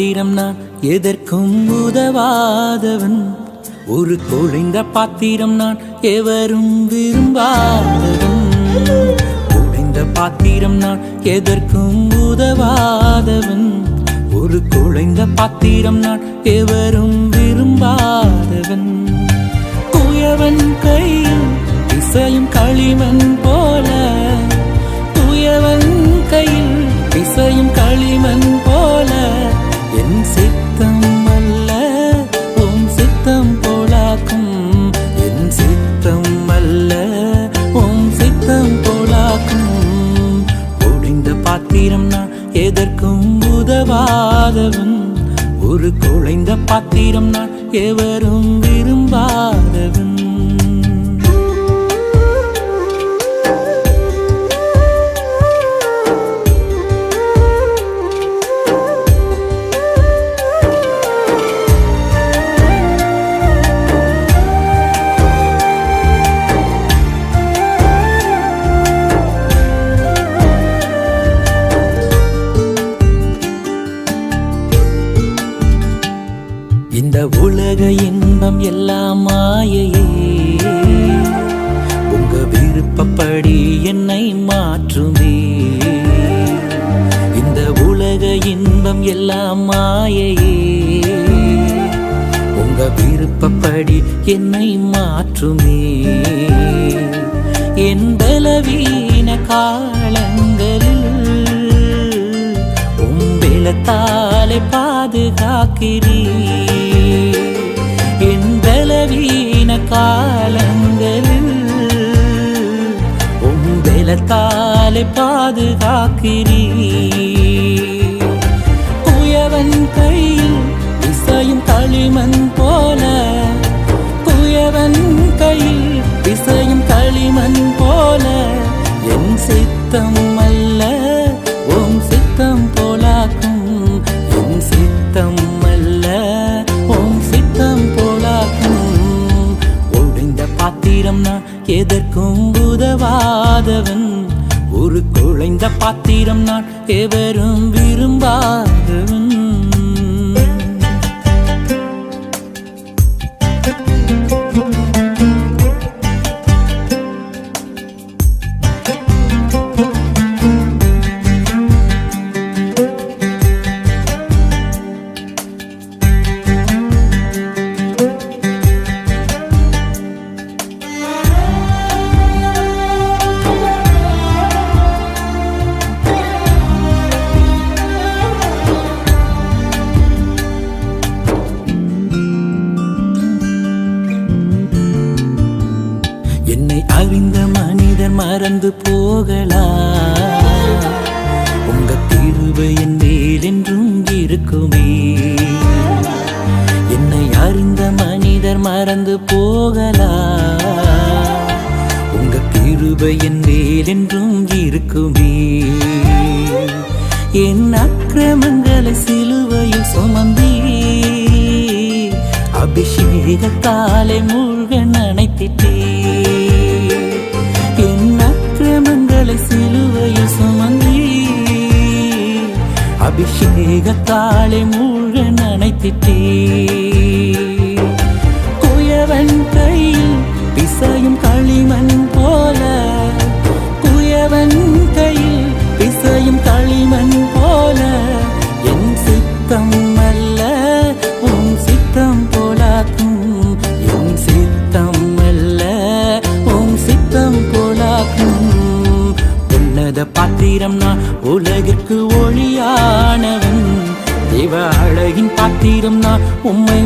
பாத்திரம் நான் எதற்கும் உதவாதவன். ஒரு குழைந்த பாத்திரம் நான் எவரும் விரும்பாதவன். குழைந்த பாத்திரம் நான் எதற்கும் உதவாதவன். ஒரு குழைந்த பாத்திரம் நான் எவரும் விரும்பாதவன். குயவன் கையில் இசையும் களிமண் போல, குயவன் கையில் இசையும் களிமண் போல, என் சித்தம் அல்ல உம் சித்தம் போலாக்கும். என் சித்தம் அல்ல உம் சித்தம் போலாக்கும். ஒடிந்த பாத்திரம் நான் எதற்கும் உதவாதவன். ஒரு குழைந்த பாத்திரம் நான் எவரும் விரும்பாதவன். இந்த உலக இன்பம் எல்லாம் மாயையே, உங்க விருப்பப்படி என்னை மாற்றுமே. இந்த உலக இன்பம் எல்லாம் மாயையே, உங்க விருப்பப்படி என்னை மாற்றுமே. என் பலவீன காலங்களில் உம்பெலத்தாலே பாதுகாக்கிறீர். என் பலவீன காலங்களில் உம்பெலத்தாலே பாதுகாக்கிறீர். குயவன் கையில் இசையும் களிமண் போல, குயவன் கையில் இசையும் களிமண் போல, என் சித்தம் அல்ல உம் சித்தம் போலாக்கும். என் சித்தம் அல்ல உம் சித்தம் போலாக்கும். ஒடிந்த பாத்திரம் நான் எதற்கும் உதவாதவன். ஒரு குழைந்த பாத்திரம் நான் எவரும் விரும்பாதவன். என்னை அறிந்த மனிதர் மறந்து போகலாம், உங்க கிருபை என் மேல் என்றும் இருக்குமே. என்னை அறிந்த மனிதர் மறந்து போகலாம், உங்க கிருபை என் மேல் என்றும் இருக்குமே. என் அக்கிரமங்களை சிலுவையில் சுமந்தீ, அபிஷேகத்தாலே மூழ்க நனைத்திட்டே. என் அக்கிரமங்களை சிலுவையில் சுமந்தீ, அபிஷேகத்தாலே மூழ்க நனைத்திட்டே. குயவன் கையில் பிசையும் களிமண் போல, குயவன் கையில் பிசையும் களிமண் போல, என் சித்தம் அல்ல உம் சித்தம் போலாக்கும். என் சித்தம் அல்ல உம் சித்தம் போலாக்கும். உன்னத பாத்திரம் நான் உலகிற்கு ஒளியானவன். தேவ அழகின் பாத்திரம் நான் உம்மை